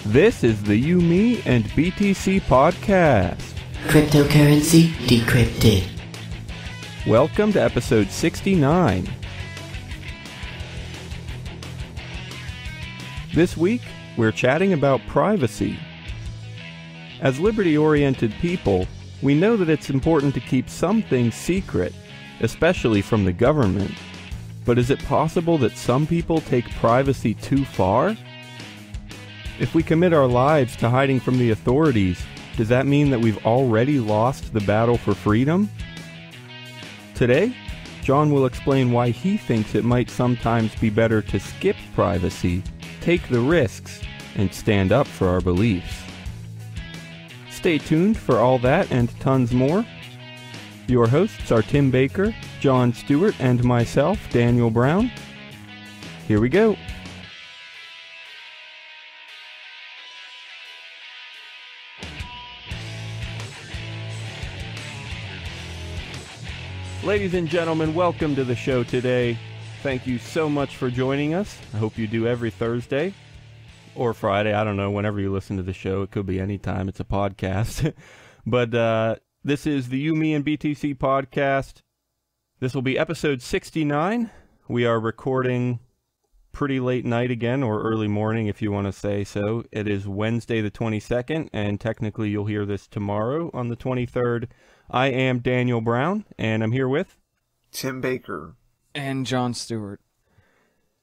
This is the You, Me, and BTC podcast. Cryptocurrency decrypted. Welcome to episode 69. This week, we're chatting about privacy. As liberty-oriented people, we know that it's important to keep some things secret, especially from the government. But is it possible that some people take privacy too far? If we commit our lives to hiding from the authorities, does that mean that we've already lost the battle for freedom? Today, John will explain why he thinks it might sometimes be better to skip privacy, take the risks, and stand up for our beliefs. Stay tuned for all that and tons more. Your hosts are Tim Baker, John Stuart, and myself, Daniel Brown. Here we go. Ladies and gentlemen, welcome to the show today. Thank you so much for joining us. I hope you do every Thursday or Friday. I don't know, whenever you listen to the show. It could be any time. It's a podcast. But this is the You, Me, and BTC podcast. This will be episode 69. We are recording pretty late night again, or early morning if you want to say so. It is Wednesday the 22nd, and technically you'll hear this tomorrow on the 23rd. I am Daniel Brown, and I'm here with Tim Baker and John Stuart.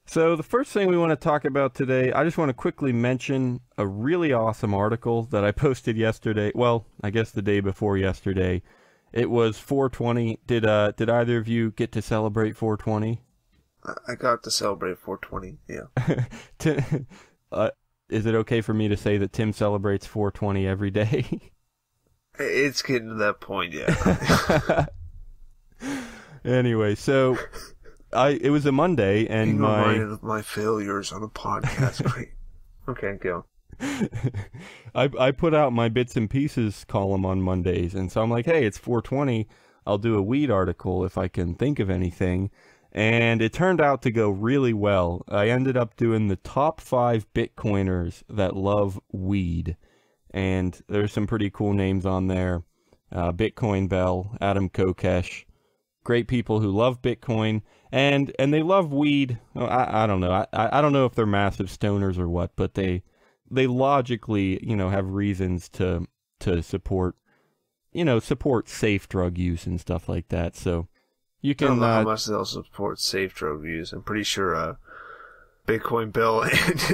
So the first thing we want to talk about today, I just want to quickly mention a really awesome article that I posted yesterday. Well, I guess the day before yesterday. It was 420. Did either of you get to celebrate 420? I got to celebrate 420, yeah. Is it okay for me to say that Tim celebrates 420 every day? It's getting to that point, yeah. Anyway, so it was a Monday, and being reminded of my failures on the podcast. Great. Okay, go. I put out my bits and pieces column on Mondays, and so I'm like, hey, it's 420. I'll do a weed article if I can think of anything. And it turned out to go really well. I ended up doing the top 5 Bitcoiners that love weed. And there's some pretty cool names on there. Bitcoin Bell, Adam Kokesh. Great people who love Bitcoin. And they love weed. I don't know. I don't know if they're massive stoners or what, but they logically, have reasons to support, support safe drug use and stuff like that. So you can... I don't know how much they'll support safe drug use. I'm pretty sure Bitcoin Bill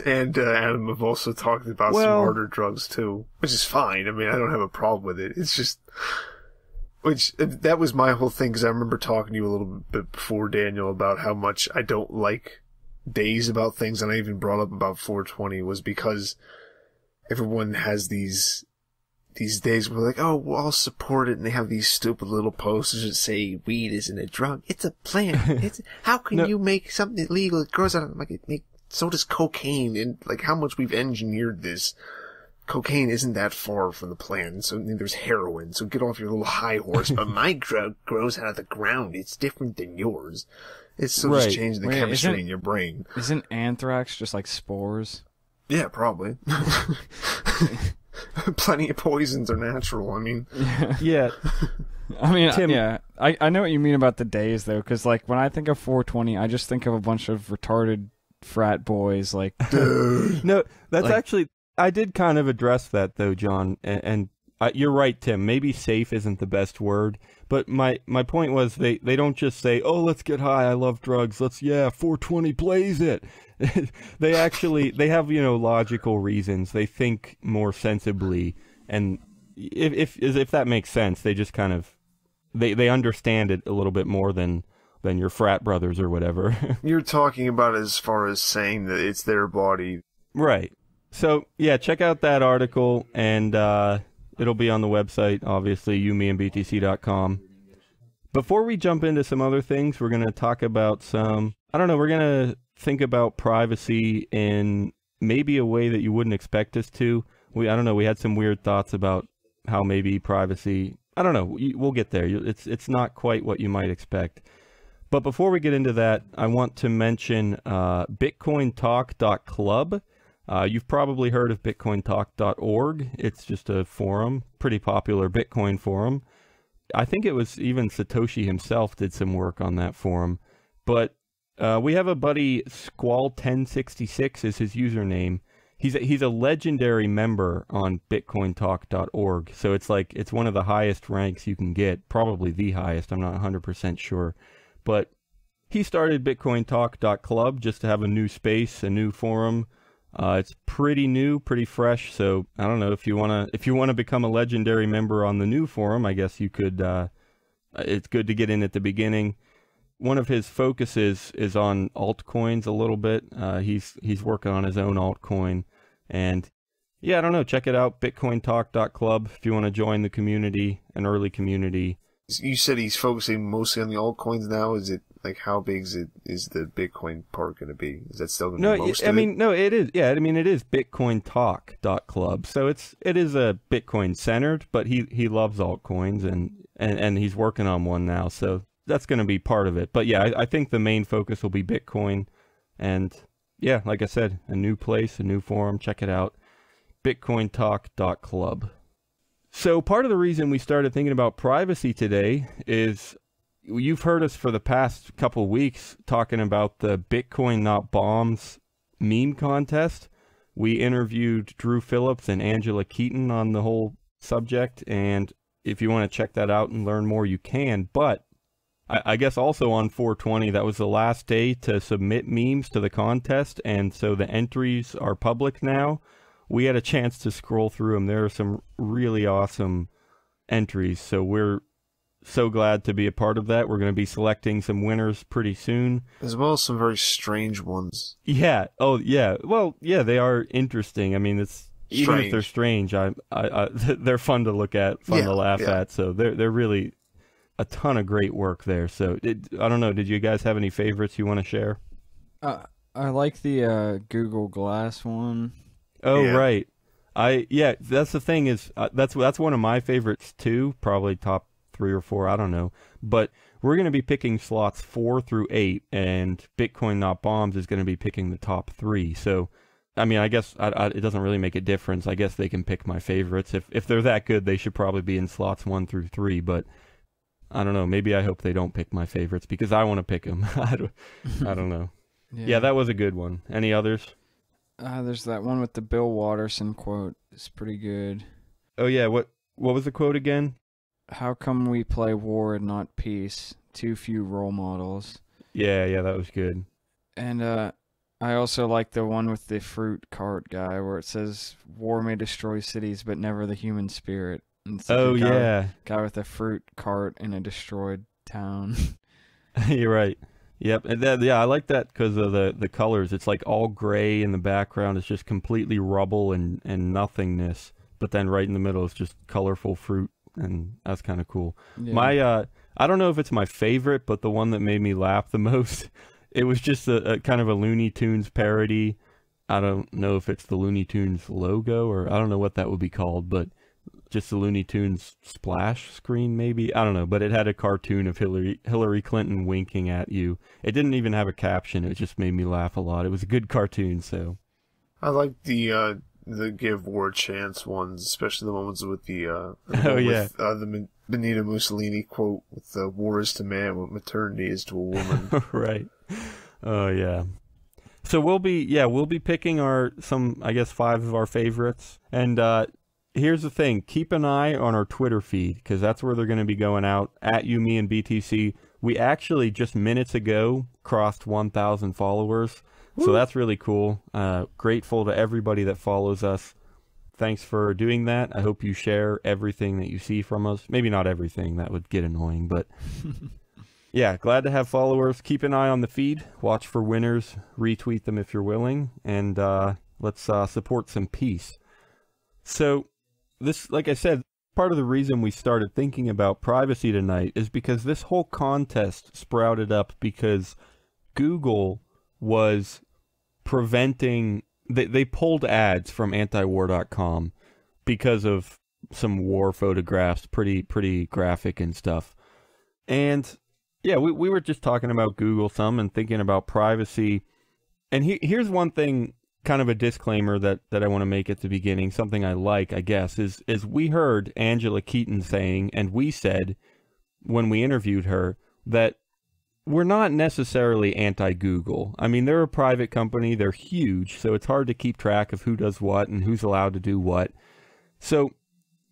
and Adam have also talked about some harder drugs too, which is fine. I mean, I don't have a problem with it. It's just... that was my whole thing, because I remember talking to you a little bit before, Daniel, about how much I don't like days about things, and I even brought up about 420, was because everyone has these days where like, oh, well, I'll support it, and they have these stupid little posters that say weed isn't a drug, it's a plant. How can you make something illegal? It grows out of, so does cocaine, and like how much we've engineered this. Cocaine isn't that far from the plant, so there's heroin, so get off your little high horse. But my drug grows out of the ground. It's different than yours. It's still just changing the chemistry in your brain. Isn't anthrax just like spores? Yeah, probably. Plenty of poisons are natural, I mean. Yeah. I mean, Tim, yeah. I know what you mean about the days, though, because like when I think of 420, I just think of a bunch of retarded frat boys, like... No, that's like, actually... I did kind of address that, though, John, and you're right, Tim. Maybe safe isn't the best word, but my point was they don't just say, oh, let's get high, I love drugs, 420, blaze it. They have, logical reasons. They think more sensibly, and if that makes sense, they just kind of, they understand it a little bit more than your frat brothers or whatever. You're talking about as far as saying that it's their body. Right. So, yeah, check out that article, and it'll be on the website, obviously, youmeandbtc.com. Before we jump into some other things, we're going to talk about we're going to think about privacy in maybe a way that you wouldn't expect us to. We had some weird thoughts about how maybe privacy, we'll get there. It's not quite what you might expect. But before we get into that, I want to mention bitcointalk.club. You've probably heard of bitcointalk.org. It's just a forum, pretty popular Bitcoin forum. I think it was even Satoshi himself did some work on that forum. But we have a buddy, Squall1066 is his username. He's a legendary member on bitcointalk.org. So it's one of the highest ranks you can get, probably the highest. I'm not 100% sure. But he started bitcointalk.club just to have a new space, a new forum. It's pretty new, pretty fresh. So I don't know if you wanna become a legendary member on the new forum. I guess you could. It's good to get in at the beginning. One of his focuses is on altcoins a little bit. He's working on his own altcoin, and yeah, I don't know. Check it out, bitcointalk.club, if you want to join the community, an early community. You said he's focusing mostly on the altcoins now. Is it like how big is the Bitcoin part going to be? Is that still going to be most of it? No, it is. Yeah, I mean, it is bitcointalk.club. So it is a Bitcoin centered, but he loves altcoins and he's working on one now. So that's going to be part of it. But yeah, I think the main focus will be Bitcoin. And yeah, like I said, a new place, a new forum. Check it out. bitcointalk.club. So part of the reason we started thinking about privacy today is you've heard us for the past couple weeks talking about the Bitcoin Not Bombs meme contest. We interviewed Drew Phillips and Angela Keating on the whole subject. And if you want to check that out and learn more, you can. But I guess also on 420, that was the last day to submit memes to the contest, and so the entries are public now. We had a chance to scroll through them. There are some really awesome entries, so we're so glad to be a part of that. We're going to be selecting some winners pretty soon. As well as some very strange ones. Yeah. Oh, yeah. Well, yeah, they are interesting. I mean, it's even if they're strange, they're fun to look at, fun to laugh at, so they're really a ton of great work there. So I don't know, did you guys have any favorites you want to share? I like the Google Glass one. Oh, yeah. Right. That's the thing is that's one of my favorites too, probably top 3 or 4, I don't know. But we're going to be picking slots 4 through 8, and Bitcoin Not Bombs is going to be picking the top 3. So I mean, I guess it doesn't really make a difference. I guess they can pick my favorites. If they're that good, they should probably be in slots 1 through 3, but I don't know. Maybe I hope they don't pick my favorites because I want to pick them. I don't know. Yeah, that was a good one. Any others? There's that one with the Bill Watterson quote. It's pretty good. Oh, yeah. What was the quote again? How come we play war and not peace? Too few role models. Yeah, that was good. And I also like the one with the fruit cart guy where it says, war may destroy cities, but never the human spirit. Guy with a fruit cart in a destroyed town. You're right. Yep. And I like that because of the colors. It's like all gray in the background. It's just completely rubble and nothingness. But then right in the middle is just colorful fruit, and that's kind of cool. Yeah. I don't know if it's my favorite, but the one that made me laugh the most, it was just a kind of a Looney Tunes parody. I don't know if it's the Looney Tunes logo, or I don't know what that would be called, but just the Looney Tunes splash screen, maybe? I don't know, but it had a cartoon of Hillary Clinton winking at you. It didn't even have a caption. It just made me laugh a lot. It was a good cartoon, so. I like the give war a chance ones, especially the ones with the Benito Mussolini quote with the war is to man what maternity is to a woman. Right. Oh, yeah. So we'll be picking I guess 5 of our favorites. And here's the thing. Keep an eye on our Twitter feed, because that's where they're going to be going out, at You, Me, and BTC. We actually, just minutes ago, crossed 1,000 followers. Woo. So that's really cool. Grateful to everybody that follows us. Thanks for doing that. I hope you share everything that you see from us. Maybe not everything. That would get annoying, but yeah, glad to have followers. Keep an eye on the feed. Watch for winners. Retweet them if you're willing. And let's support some peace. So this, like I said, part of the reason we started thinking about privacy tonight is because this whole contest sprouted up because Google was preventing, they pulled ads from antiwar.com because of some war photographs, pretty graphic and stuff. And yeah, we were just talking about Google some and thinking about privacy. And here's one thing kind of a disclaimer that I want to make at the beginning, something I like, I guess, is we heard Angela Keating saying, and we said when we interviewed her, that we're not necessarily anti-Google. I mean, they're a private company, they're huge, so it's hard to keep track of who does what and who's allowed to do what. So,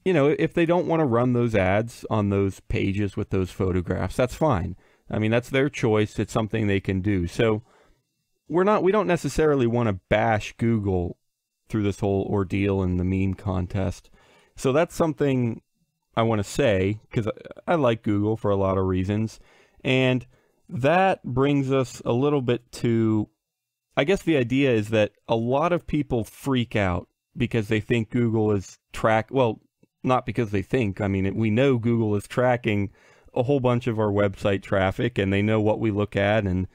you know, if they don't want to run those ads on those pages with those photographs, that's fine. I mean, that's their choice. It's something they can do. So we don't necessarily want to bash Google through this whole ordeal and the meme contest. So that's something I want to say, because I like Google for a lot of reasons. And that brings us a little bit to, I guess the idea is that a lot of people freak out because they think Google is well, not because they think, I mean, we know Google is tracking a whole bunch of our website traffic, and they know what we look at and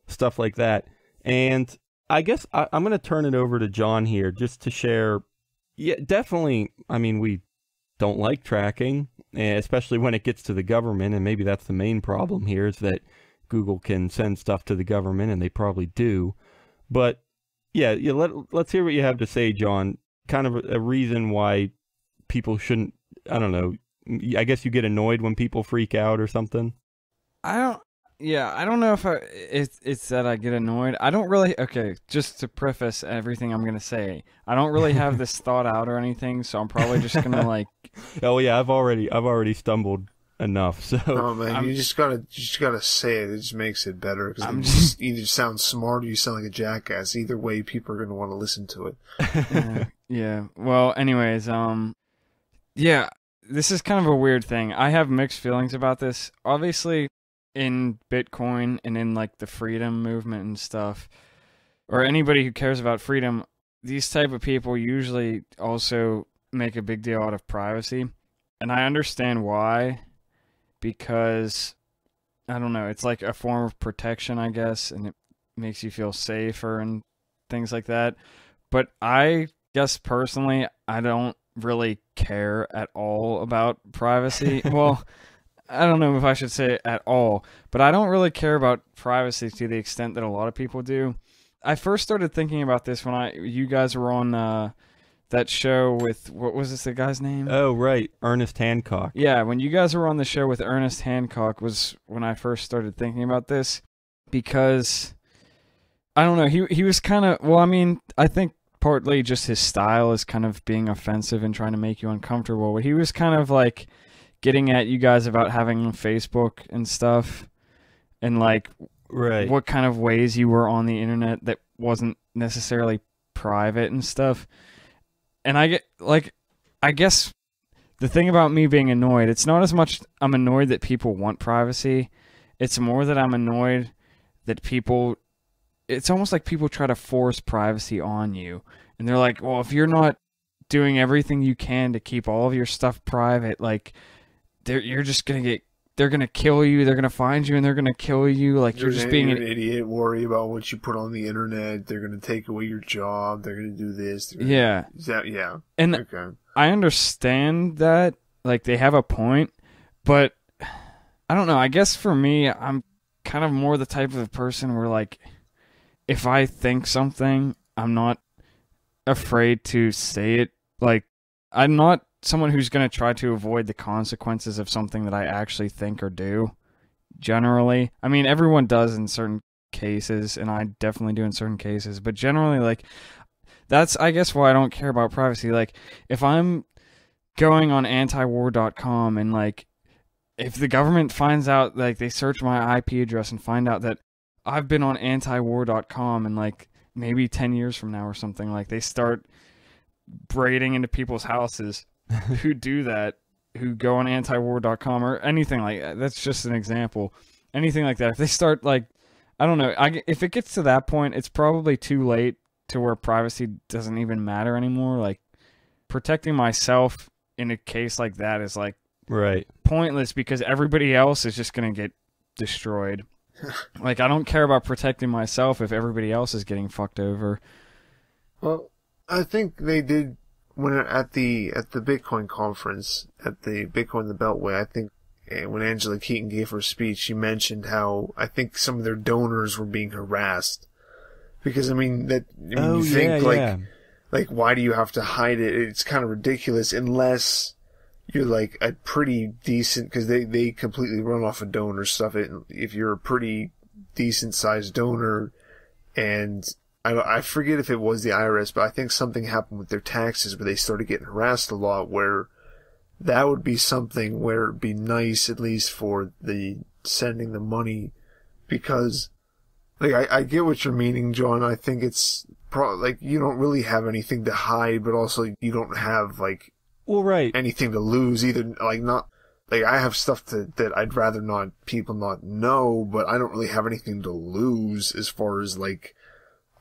stuff like that. And I guess I'm going to turn it over to John here just to share. Yeah, definitely, I mean, we don't like tracking, especially when it gets to the government, and maybe that's the main problem here, is that Google can send stuff to the government, and they probably do. But yeah, let's hear what you have to say, John. Kind of a reason why people shouldn't, I don't know, I guess you get annoyed when people freak out or something? I don't know if it's that I get annoyed. I don't really, okay, just to preface everything I'm going to say, I don't really have this thought out or anything, so I'm probably just going to like... Oh yeah, I've already stumbled enough, so... Oh man, you just gotta say it. It just makes it better, because you either sound smart or you sound like a jackass. Either way, people are going to want to listen to it. Yeah. Well, anyways, yeah, this is kind of a weird thing. I have mixed feelings about this. Obviously, in Bitcoin and in like the freedom movement and stuff, or anybody who cares about freedom, these type of people usually also make a big deal out of privacy. And I understand why, because, I don't know, it's like a form of protection, I guess, and it makes you feel safer and things like that. But I guess personally, I don't really care at all about privacy. Well, I don't know if I should say at all, but I don't really care about privacy to the extent that a lot of people do. I first started thinking about this when you guys were on that show with, what was the guy's name? Oh, right, Ernest Hancock. Yeah, when you guys were on the show with Ernest Hancock was when I first started thinking about this, because, I don't know, he was kind of, well, I mean, I think partly just his style is kind of being offensive and trying to make you uncomfortable, but he was kind of like getting at you guys about having Facebook and stuff, and like right, what kind of ways you were on the internet that wasn't necessarily private and stuff. And I guess the thing about me being annoyed, it's not as much I'm annoyed that people want privacy, it's more that I'm annoyed that it's almost like people try to force privacy on you. And they're like, well, if you're not doing everything you can to keep all of your stuff private, like, you're just going to get, they're going to kill you, they're going to find you, and they're going to kill you. Like, you're just being an idiot, worry about what you put on the internet, they're going to take away your job, they're going to do this. Yeah. Yeah. And okay. I understand that, like, they have a point, but I don't know. I guess for me, I'm kind of more the type of person where, like, if I think something, I'm not afraid to say it. Like, I'm not someone who's going to try to avoid the consequences of something that I actually think or do, generally. I mean, everyone does in certain cases, and I definitely do in certain cases, but generally, like, that's, I guess, why I don't care about privacy. Like, if I'm going on antiwar.com and, like, if the government finds out, like, they search my IP address and find out that I've been on antiwar.com, and, like, maybe 10 years from now or something, like, they start braiding into people's houses who do that, who go on antiwar.com or anything like that. That's just an example. Anything like that. If they start, like, I don't know, if it gets to that point, it's probably too late to where privacy doesn't even matter anymore. Like, protecting myself in a case like that is, like, right, pointless, because everybody else is just going to get destroyed. Like, I don't care about protecting myself if everybody else is getting fucked over. Well, I think they did when at the Bitcoin conference, at the Bitcoin the Beltway. I think when Angela Keating gave her speech, she mentioned how I think some of their donors were being harassed Because you think like why do you have to hide it? It's kind of ridiculous unless you're like a pretty decent, because they completely run off of donor stuff. If you're a pretty decent sized donor, and I forget if it was the IRS, but I think something happened with their taxes where they started getting harassed a lot, where that would be something where it'd be nice at least for the sending the money, because like I get what you're meaning, John. I think it's like you don't really have anything to hide, but also you don't have like anything to lose either. Like not like I have stuff that I'd rather not people not know, but I don't really have anything to lose as far as like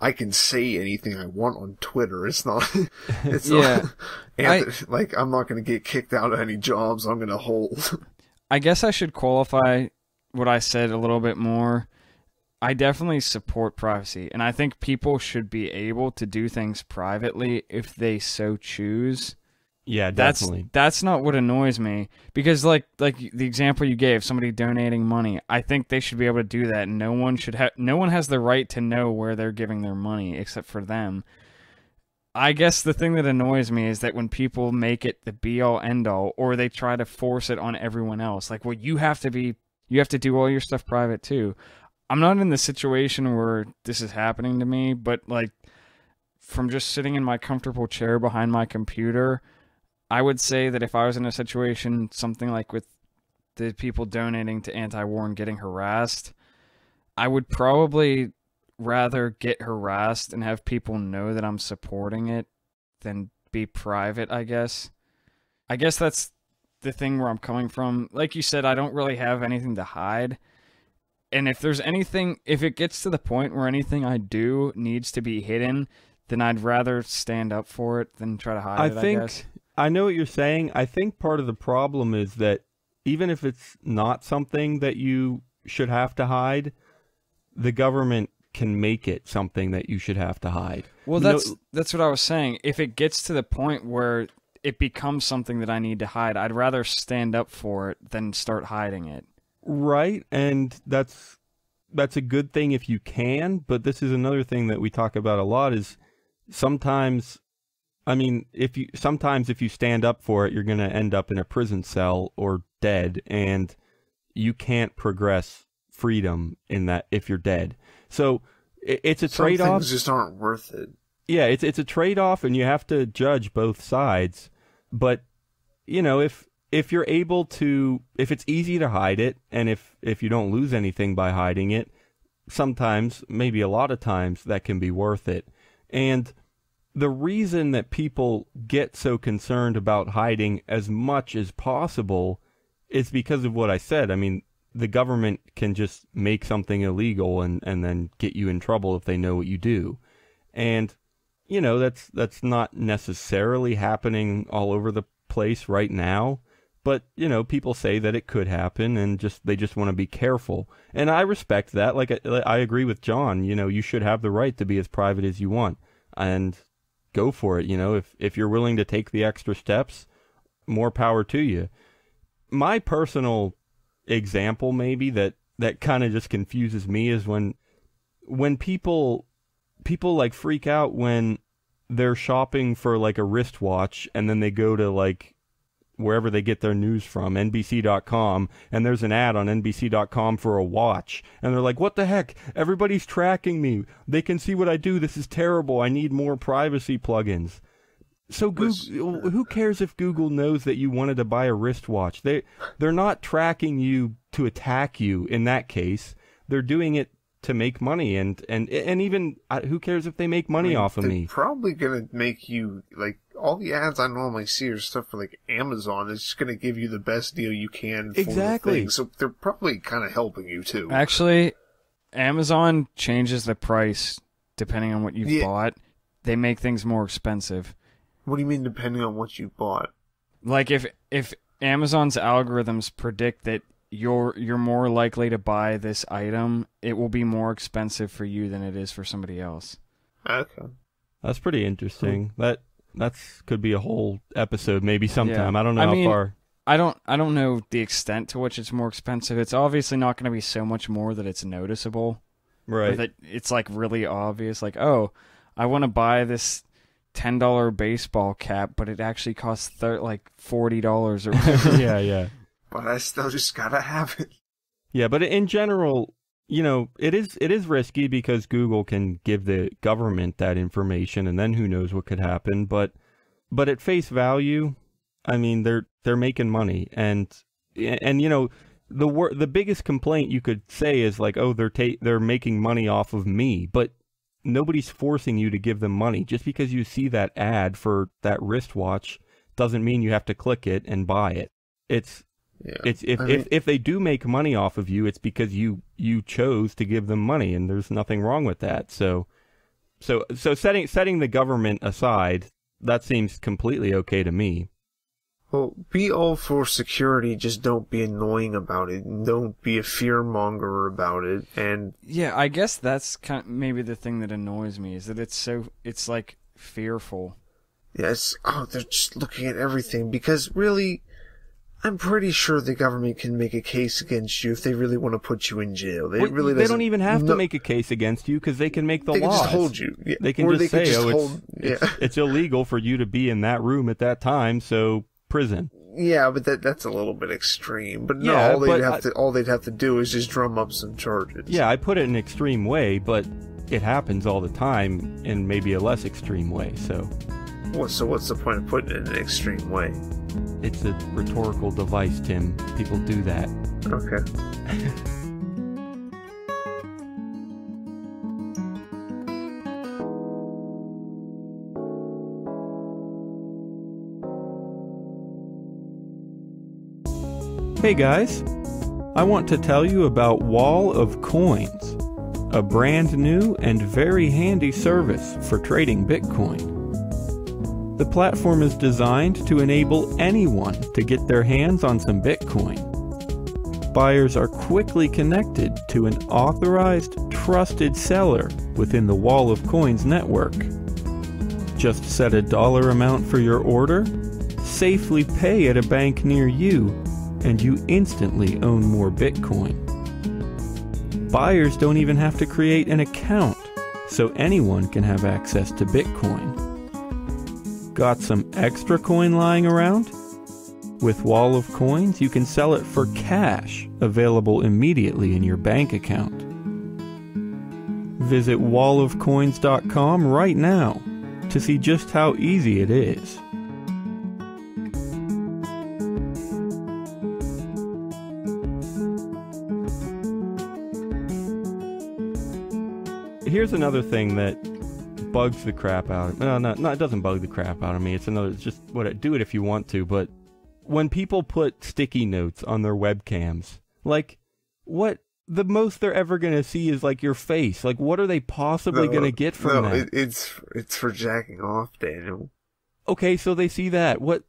I can say anything I want on Twitter. It's not not like I'm not going to get kicked out of any jobs I'm going to hold. I guess I should qualify what I said a little bit more. I definitely support privacy, and I think people should be able to do things privately if they so choose. Yeah, definitely. That's not what annoys me, because like the example you gave, somebody donating money, I think they should be able to do that. And no one has the right to know where they're giving their money except for them. I guess the thing that annoys me is that when people make it the be all end all, or they try to force it on everyone else, like, well, you have to do all your stuff private too. I'm not in the situation where this is happening to me, but like from just sitting in my comfortable chair behind my computer, I would say that if I was in a situation, something like with the people donating to anti-war and getting harassed, I would probably rather get harassed and have people know that I'm supporting it than be private, I guess. I guess that's the thing where I'm coming from. Like you said, I don't really have anything to hide. And if it gets to the point where anything I do needs to be hidden, then I'd rather stand up for it than try to hide it, I guess. I know what you're saying. I think part of the problem is that even if it's not something that you should have to hide, the government can make it something that you should have to hide. Well, that's what I was saying. If it gets to the point where it becomes something that I need to hide, I'd rather stand up for it than start hiding it. Right, and that's a good thing if you can, but this is another thing that we talk about a lot is sometimes if you stand up for it, you're going to end up in a prison cell or dead, and you can't progress freedom in that if you're dead. So it's a trade-off. Some things just aren't worth it. Yeah, it's a trade-off, and you have to judge both sides. But if you're able to, if it's easy to hide it, and if you don't lose anything by hiding it, sometimes, maybe a lot of times, that can be worth it. And the reason that people get so concerned about hiding as much as possible is because of what I said. I mean, the government can just make something illegal and then get you in trouble if they know what you do. And, that's not necessarily happening all over the place right now. But, people say that it could happen, and they just want to be careful. And I respect that. Like, I agree with John. You should have the right to be as private as you want. And go for it. If you're willing to take the extra steps, more power to you. My personal example, maybe, that kind of just confuses me is when people like freak out when they're shopping for like a wristwatch, and then they go to like wherever they get their news from, NBC.com, and there's an ad on NBC.com for a watch, and they're like, what the heck? Everybody's tracking me. They can see what I do. This is terrible. I need more privacy plugins. So Google, who cares if Google knows that you wanted to buy a wristwatch? They're not tracking you to attack you in that case. They're doing it to make money, and even who cares if they make money off of me? They're probably gonna make you, like, all the ads I normally see are stuff for like Amazon. It's just gonna give you the best deal you can for exactly. the thing. So they're probably kind of helping you too. Actually, Amazon changes the price depending on what you've bought. They make things more expensive. What do you mean depending on what you bought? Like if Amazon's algorithms predict that you're more likely to buy this item, it will be more expensive for you than it is for somebody else. Okay. That's pretty interesting. That could be a whole episode maybe sometime. Yeah. I don't know how far. I don't know the extent to which it's more expensive. It's obviously not going to be so much more that it's noticeable. Right. That it's like really obvious. Like, oh, I want to buy this $10 baseball cap, but it actually costs like $40 or whatever. Yeah. But I still just gotta have it. Yeah, but in general, you know, it is risky because Google can give the government that information, and then who knows what could happen. But at face value, I mean, they're making money, and you know, the biggest complaint you could say is like, oh, they're making money off of me, but nobody's forcing you to give them money. Just because you see that ad for that wristwatch doesn't mean you have to click it and buy it. If they do make money off of you, it's because you chose to give them money, and there's nothing wrong with that. So setting the government aside, that seems completely okay to me. Well, be all for security, just don't be annoying about it, and don't be a fearmonger about it, and... Yeah, I guess that's maybe the thing that annoys me, is that it's like fearful. Yes, they're just looking at everything, because really, I'm pretty sure the government can make a case against you if they really want to put you in jail. They don't even have to make a case against you, because they can make the laws. They can just hold you. Yeah. They can just say, it's illegal for you to be in that room at that time, so... prison. Yeah, but that's a little bit extreme. But no, all they'd have to do is just drum up some charges. Yeah, I put it in an extreme way, but it happens all the time in maybe a less extreme way. So what's the point of putting it in an extreme way? It's a rhetorical device, Tim. People do that. Okay. Hey guys, I want to tell you about Wall of Coins, a brand new and very handy service for trading Bitcoin. The platform is designed to enable anyone to get their hands on some Bitcoin. Buyers are quickly connected to an authorized, trusted seller within the Wall of Coins network. Just set a dollar amount for your order, safely pay at a bank near you, and you instantly own more Bitcoin. Buyers don't even have to create an account, so anyone can have access to Bitcoin. Got some extra coin lying around? With Wall of Coins, you can sell it for cash, available immediately in your bank account. Visit wallofcoins.com right now to see just how easy it is. Here's another thing that bugs the crap out of me. No, it doesn't bug the crap out of me. It's just do it if you want to. But when people put sticky notes on their webcams, like, what the most they're ever going to see is like your face. Like, what are they possibly going to get from that? It's for jacking off, Daniel. Okay, so they see that. What?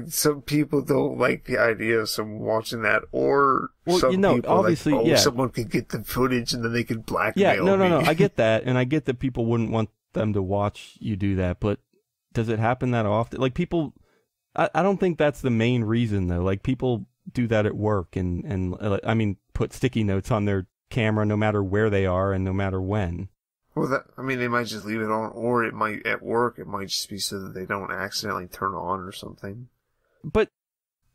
Some people don't like the idea of someone watching that, or people obviously, like, someone could get the footage and then they could blackmail me. No, I get that, and I get that people wouldn't want them to watch you do that, but does it happen that often? Like, people, I don't think that's the main reason, though. Like, people do that at work, and I mean, put sticky notes on their camera no matter where they are and no matter when. Well, they might just leave it on, or it might, at work, it might just be so that they don't accidentally turn on or something. But,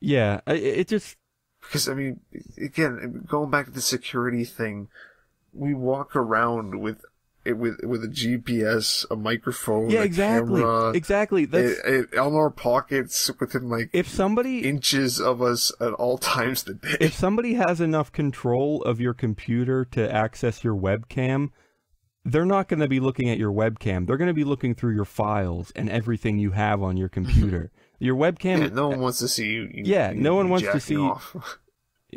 yeah, it just... Because, I mean, again, going back to the security thing, we walk around with a GPS, a microphone, a camera. Exactly. That's... on our pockets within, like, inches of us at all times of the day. If somebody has enough control of your computer to access your webcam, they're not going to be looking at your webcam. They're going to be looking through your files and everything you have on your computer. Your webcam... Yeah, no one wants to see you. No one wants to see... Off.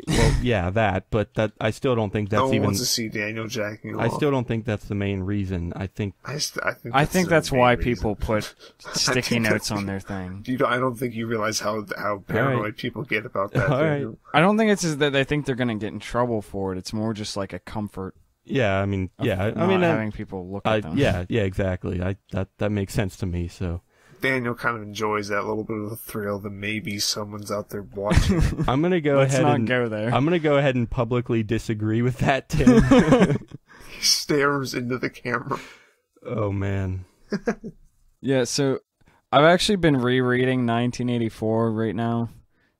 Well, yeah, but I still don't think that's no one even... wants to see Daniel jacking off. I still don't think that's the main reason. I think that's why people put sticky notes on their thing. I don't think you realize how paranoid people get about that. All right. I don't think it's that they think they're going to get in trouble for it. It's more just like a comfort. Yeah, having people look at them. Yeah, exactly. That makes sense to me. So, Daniel kind of enjoys that little bit of the thrill that maybe someone's out there watching. I'm gonna go Let's ahead not and go there. I'm gonna go ahead and publicly disagree with that, Tim. He stares into the camera. Oh man. Yeah, so I've actually been rereading 1984 right now,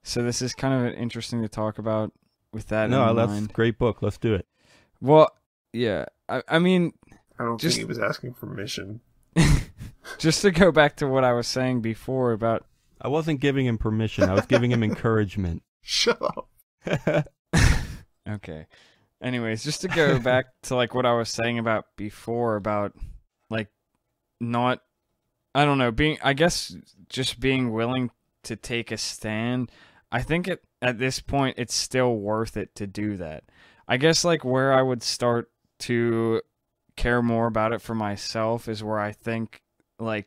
so this is kind of interesting to talk about with that in mind. That's a great book. Let's do it. Well, yeah, I mean... I don't think he was asking permission. Just to go back to what I was saying before about... I wasn't giving him permission. I was giving him encouragement. Shut up. Okay. Anyways, just to go back to like what I was saying about before about like not... I don't know, I guess just being willing to take a stand. I think at this point it's still worth it to do that. I guess like where I would start to care more about it for myself is where I think like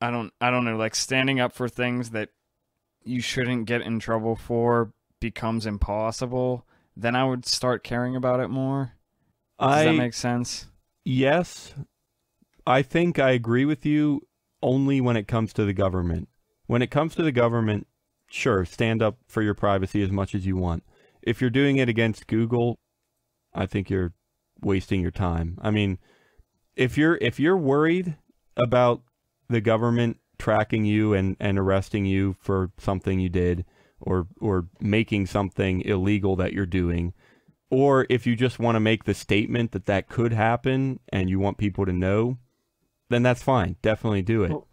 I don't know, like standing up for things that you shouldn't get in trouble for becomes impossible, then I would start caring about it more. Does that make sense? Yes. I think I agree with you only when it comes to the government. When it comes to the government, sure, stand up for your privacy as much as you want. If you're doing it against Google, I think you're wasting your time. I mean, if you're worried about the government tracking you and arresting you for something you did or making something illegal that you're doing, or if you just want to make the statement that could happen and you want people to know, then that's fine. Definitely do it. Well,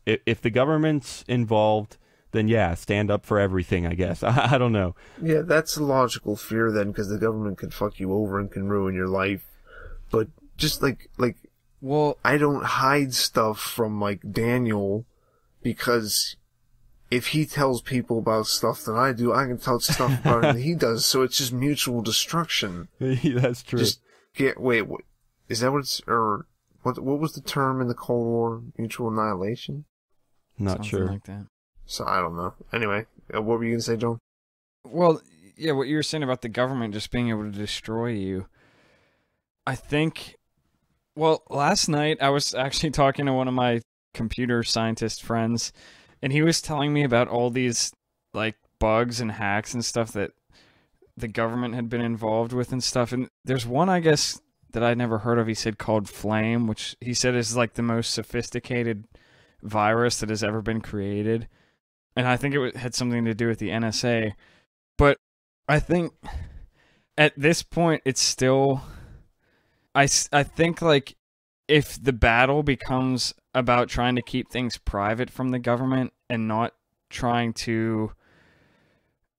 if the government's involved, then yeah, stand up for everything, I guess. I don't know. Yeah, that's a logical fear then, because the government can fuck you over and can ruin your life. But just like, well, I don't hide stuff from like Daniel, because if he tells people about stuff that I do, I can tell stuff about him that he does. So it's just mutual destruction. That's true. Just wait, what, is that what it's, or what was the term in the Cold War? Mutual annihilation? Not Something sure. like that. So I don't know. Anyway, what were you going to say, John? Well, yeah, what you were saying about the government just being able to destroy you. I think, well, last night I was actually talking to one of my computer scientist friends, and he was telling me about all these like bugs and hacks and stuff that the government had been involved with and stuff. And there's one, I guess, that I'd never heard of. He said called Flame, which he said is like the most sophisticated virus that has ever been created. And I think it had something to do with the NSA. But I think at this point, it's still... I think, like, if the battle becomes about trying to keep things private from the government and not trying to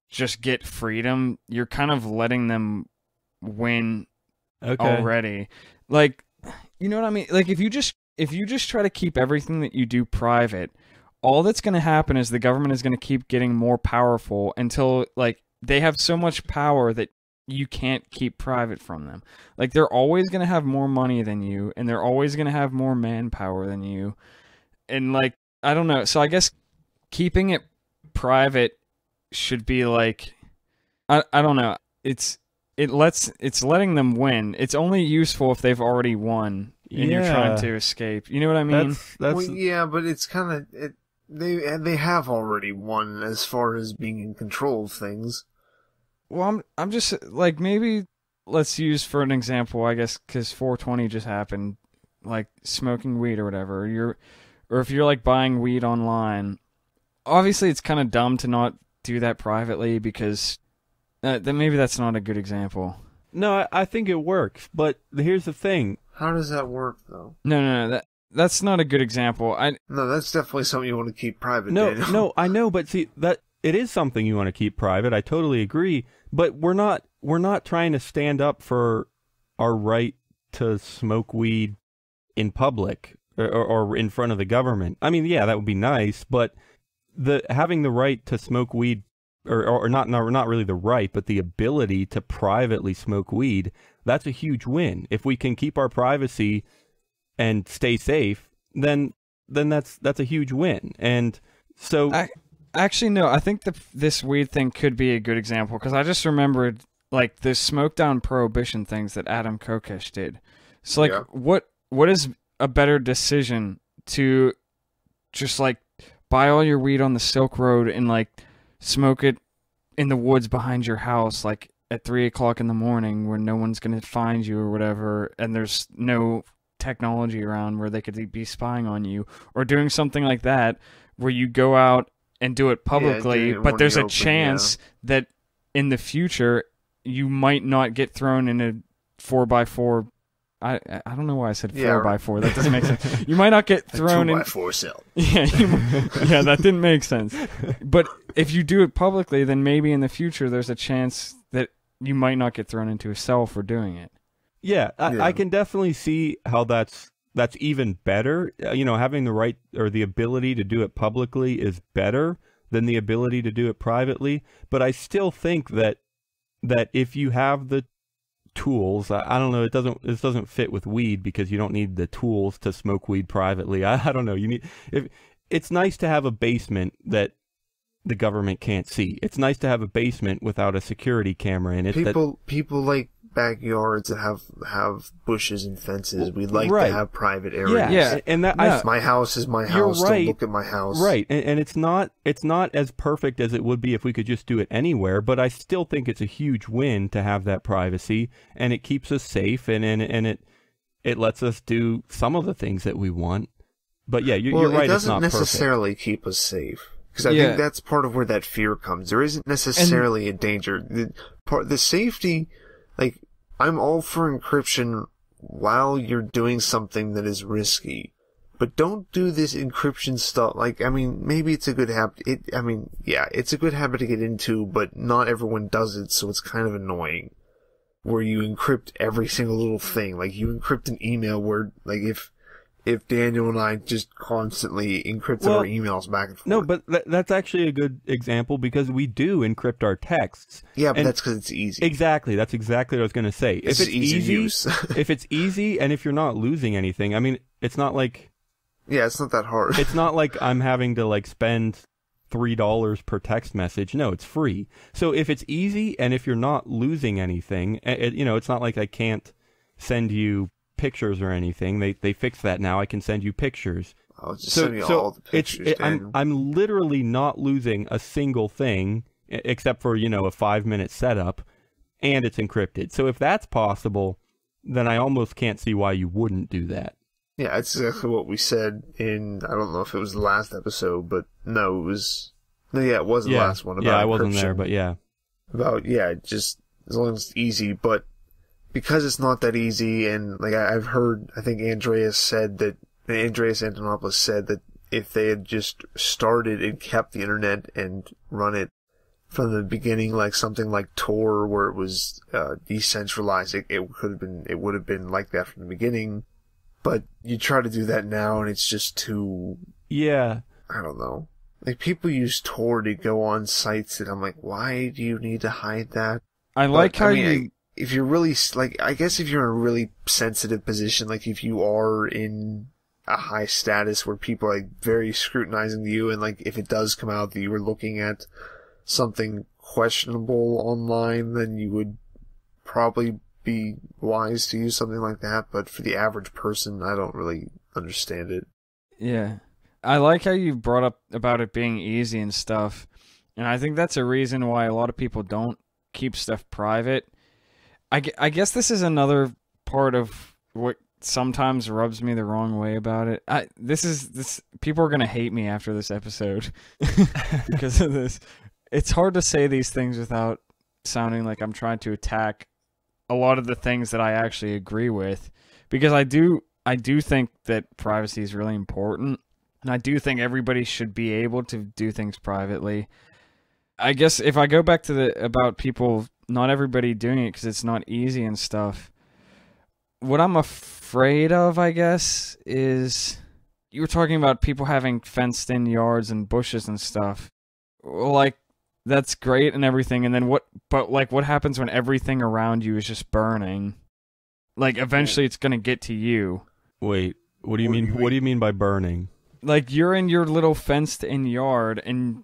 just get freedom, you're kind of letting them win already. Like, you know what I mean? Like, if you just try to keep everything that you do private, all that's going to happen is the government is going to keep getting more powerful until, like, they have so much power that you can't keep private from them. Like, they're always going to have more money than you, and they're always going to have more manpower than you. And, like, I don't know. So I guess keeping it private should be, like, I don't know. It's letting them win. It's only useful if they've already won and you're trying to escape. You know what I mean? Well, yeah, but it's kind of... They have already won as far as being in control of things. Well, I'm just like, maybe let's use for an example, I guess, because 420 just happened, like smoking weed or whatever. Or if you're like buying weed online, obviously it's kind of dumb to not do that privately, because then maybe that's not a good example. No, I think it works, but here's the thing. How does that work, though? No, that's not a good example. No, that's definitely something you want to keep private. No, I know, but see, that it is something you want to keep private. I totally agree, but we're not trying to stand up for our right to smoke weed in public or in front of the government. I mean, yeah, that would be nice, but having the right to smoke weed, or not really the right, but the ability to privately smoke weed, that's a huge win. If we can keep our privacy and stay safe, then that's a huge win. And so actually no, I think this weed thing could be a good example, because I just remembered like the smoke down prohibition things that Adam Kokesh did. So like, what is a better decision, to just like buy all your weed on the Silk Road and like smoke it in the woods behind your house, like at 3 o'clock in the morning where no one's going to find you or whatever, and there's no technology around where they could be spying on you, or doing something like that where you go out and do it publicly, but there's a chance that in the future you might not get thrown in a 4x4. I don't know why I said 4x4. That doesn't make sense. You might not get thrown in 2x4 cell. Yeah, that didn't make sense. But if you do it publicly, then maybe in the future there's a chance that you might not get thrown into a cell for doing it. Yeah, I can definitely see how that's even better. Having the right or the ability to do it publicly is better than the ability to do it privately. But I still think that if you have the tools, I don't know, this doesn't fit with weed because you don't need the tools to smoke weed privately. I don't know. It's nice to have a basement that the government can't see. It's nice to have a basement without a security camera in it. People like backyards that have bushes and fences. We'd like to have private areas. Yeah. And my house is my house. Right. Don't look at my house. Right. And it's not as perfect as it would be if we could just do it anywhere, but I still think it's a huge win to have that privacy, and it keeps us safe, and it lets us do some of the things that we want. But yeah, you're right, it's not perfect. It doesn't necessarily keep us safe. Because I think that's part of where that fear comes. There isn't necessarily a danger. The safety, like, I'm all for encryption while you're doing something that is risky. But don't do this encryption stuff. Like, I mean, maybe it's a good habit. It's a good habit to get into, but not everyone does it, so it's kind of annoying. Where you encrypt every single little thing. Like, you encrypt an email where, like, if Daniel and I just constantly encrypted our emails back and forth. No, but that's actually a good example because we do encrypt our texts. Yeah, but that's because it's easy. Exactly. That's exactly what I was going to say. If it's easy use. If it's easy and if you're not losing anything, I mean, it's not like... Yeah, it's not that hard. It's not like I'm having to like spend $3 per text message. No, it's free. So if it's easy and if you're not losing anything, it's not like I can't send you pictures or anything. They fixed that now. I can send you pictures. I'll just send you all the pictures. I'm literally not losing a single thing except for, a 5-minute setup, and it's encrypted. So if that's possible, then I almost can't see why you wouldn't do that. Yeah, that's exactly what we said in, I don't know if it was the last episode, but no, it was the last one. About I wasn't there, but yeah. Just as long as it's easy, but because it's not that easy, and like I've heard, I think Andreas Antonopoulos said that if they had just started and kept the internet and run it from the beginning, like something like Tor, where it was decentralized, it would have been like that from the beginning. But you try to do that now, and it's just too. Yeah. I don't know. Like, people use Tor to go on sites that I'm like, why do you need to hide that? If you're really, like, I guess if you're in a really sensitive position, like if you are in a high status where people are like very scrutinizing you, and like if it does come out that you were looking at something questionable online, then you would probably be wise to use something like that. But for the average person, I don't really understand it. Yeah. I like how you brought up about it being easy and stuff. And I think that's a reason why a lot of people don't keep stuff private. I guess this is another part of what sometimes rubs me the wrong way about it. People are going to hate me after this episode because of this. It's hard to say these things without sounding like I'm trying to attack a lot of the things that I actually agree with, because I do think that privacy is really important, and I do think everybody should be able to do things privately. I guess if I go back to about people, not everybody doing it because it's not easy and stuff, what I'm afraid of, I guess, is you were talking about people having fenced in yards and bushes and stuff. Well, like, that's great and everything, and then what happens when everything around you is just burning? Like, eventually it's gonna get to you. Wait, what do you mean? What do you mean by burning? Like, you're in your little fenced-in yard, and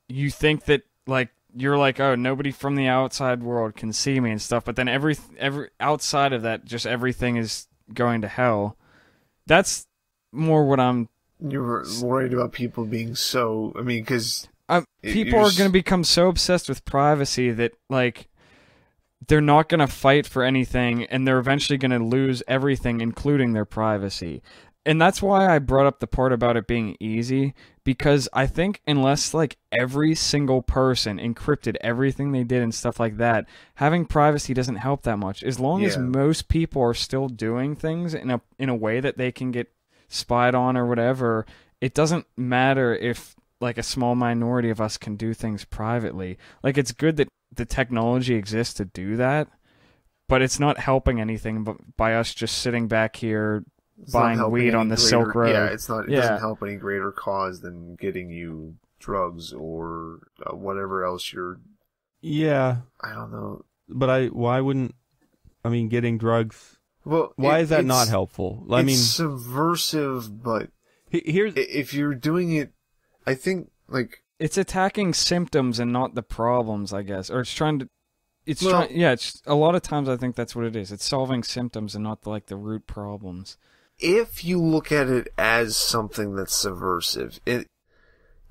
you think that, like, you're like, oh, nobody from the outside world can see me and stuff, but then every outside of that, just everything is going to hell. That's more what I'm You're worried about people being so... I mean, because... people are going to become so obsessed with privacy that, like, they're not going to fight for anything, and they're eventually going to lose everything, including their privacy. And that's why I brought up the part about it being easy, because I think unless, like, every single person encrypted everything they did and stuff like that, having privacy doesn't help that much. As long as most people are still doing things in a way that they can get spied on or whatever, it doesn't matter if, like, a small minority of us can do things privately. Like, it's good that the technology exists to do that, but it's not helping anything by us just sitting back here buying weed on the Silk Road. Yeah, it doesn't help any greater cause than getting you drugs or whatever else you're... Yeah. I don't know. But why wouldn't... I mean, getting drugs... Well, why is that not helpful? I mean, it's subversive, but... Here's... If you're doing it... I think, like... It's attacking symptoms and not the problems, I guess. Or it's trying to... It's a lot of times I think that's what it is. It's solving symptoms and not, like, the root problems. If you look at it as something that's subversive,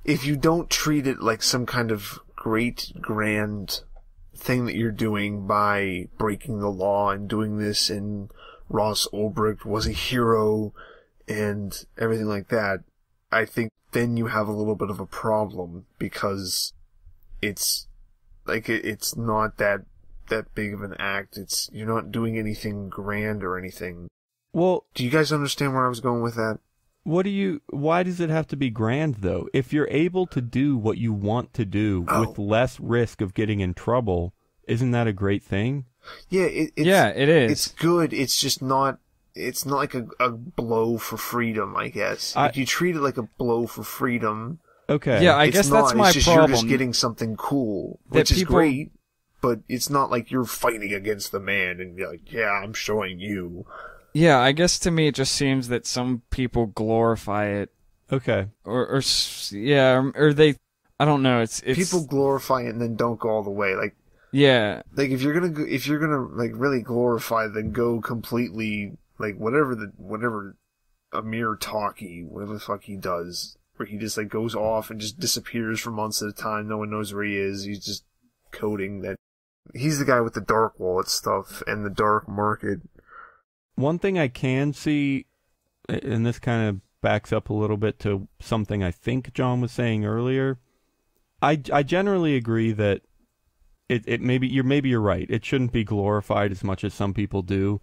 if you don't treat it like some kind of great, grand thing that you're doing by breaking the law and doing this, and Ross Ulbricht was a hero and everything like that, I think then you have a little bit of a problem, because it's like it's not that big of an act. You're not doing anything grand or anything. Well, do you guys understand where I was going with that? Why does it have to be grand, though? If you're able to do what you want to do with less risk of getting in trouble, isn't that a great thing? Yeah, it is. It's good. It's just not... It's not like a blow for freedom, I guess. If you treat it like a blow for freedom... Okay. Yeah, I guess that's my problem. You're just getting something cool, which is great, but it's not like you're fighting against the man and you're like, yeah, I'm showing you. Yeah, I guess to me it just seems that some people glorify it. Okay. Or they... I don't know, it's... People glorify it and then don't go all the way, like... Yeah. Like, if you're gonna, like, really glorify it, then go completely... Like, whatever Amir Talkie, whatever the fuck he does, where he just, like, goes off and just disappears for months at a time, no one knows where he is, he's just coding that... He's the guy with the dark wallet stuff and the dark market. One thing I can see, and this kind of backs up a little bit to something I think John was saying earlier, I generally agree that maybe you're right, it shouldn't be glorified as much as some people do.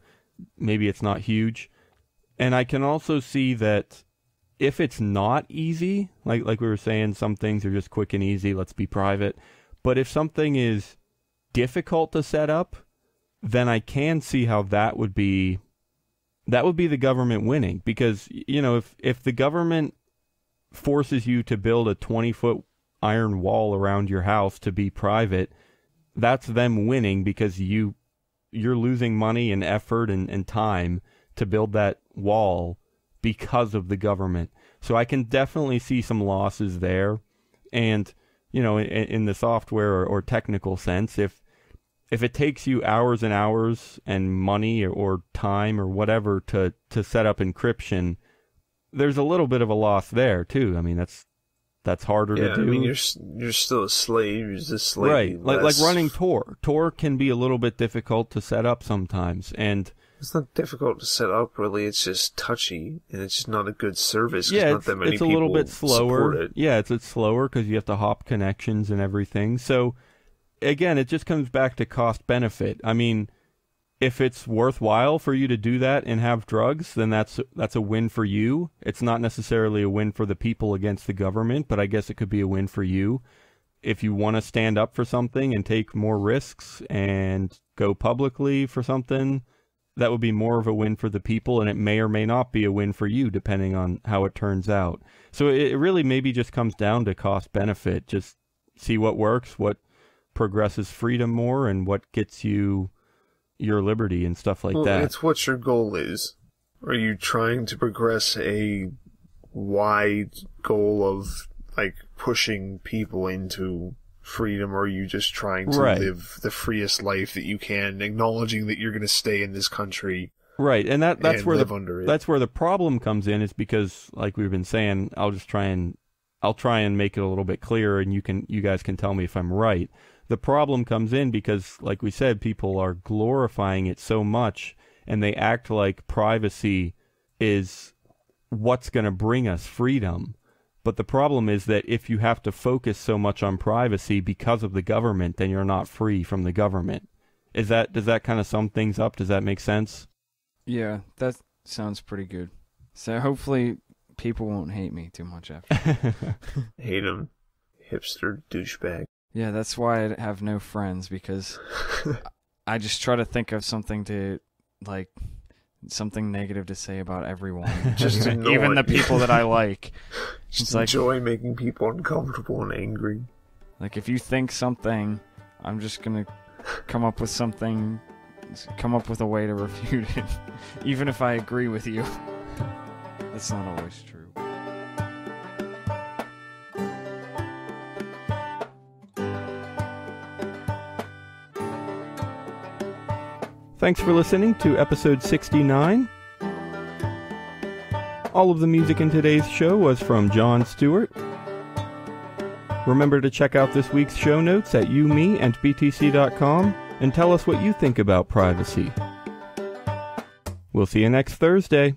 Maybe it's not huge. And I can also see that if it's not easy, like we were saying, some things are just quick and easy, let's be private. But if something is difficult to set up, then I can see how that would be the government winning. Because, you know, if the government forces you to build a 20-foot iron wall around your house to be private, that's them winning, because you're losing money and effort and time to build that wall because of the government. So I can definitely see some losses there. And, you know, in the software or technical sense, if it takes you hours and hours and money or time or whatever to set up encryption, there's a little bit of a loss there too. I mean, that's harder to do. I mean, you're still a slave. You're just slightly right. Like running Tor. Tor can be a little bit difficult to set up sometimes, and it's not difficult to set up really. It's just touchy, and it's just not a good service. Yeah, not that many it's a little bit slower. It. Yeah, it's slower because you have to hop connections and everything. So again, it just comes back to cost benefit. I mean, if it's worthwhile for you to do that and have drugs, then that's a win for you. It's not necessarily a win for the people against the government, but I guess it could be a win for you. If you want to stand up for something and take more risks and go publicly for something, that would be more of a win for the people, and it may or may not be a win for you, depending on how it turns out. So it really maybe just comes down to cost benefit. Just see what works, what progresses freedom more, and what gets you your liberty and stuff like that. It's what your goal is. Are you trying to progress a wide goal of, like, pushing people into freedom, or are you just trying to live the freest life that you can, acknowledging that you're going to stay in this country Right, and that's where the problem comes in, is because, like we've been saying, I'll try and make it a little bit clearer, and you guys can tell me if I'm right. The problem comes in because, like we said, people are glorifying it so much, and they act like privacy is what's going to bring us freedom. But the problem is that if you have to focus so much on privacy because of the government, then you're not free from the government. Does that kind of sum things up? Does that make sense? Yeah, that sounds pretty good. So hopefully people won't hate me too much after. Hate him, hipster douchebag. Yeah, that's why I have no friends, because I just try to think of something negative to say about everyone. Just even the people that I like. Just enjoy making people uncomfortable and angry. Like, if you think something, I'm just gonna come up with a way to refute it, even if I agree with you. That's not always true. Thanks for listening to episode 69. All of the music in today's show was from John Stuart. Remember to check out this week's show notes at youmeandbtc.com and tell us what you think about privacy. We'll see you next Thursday.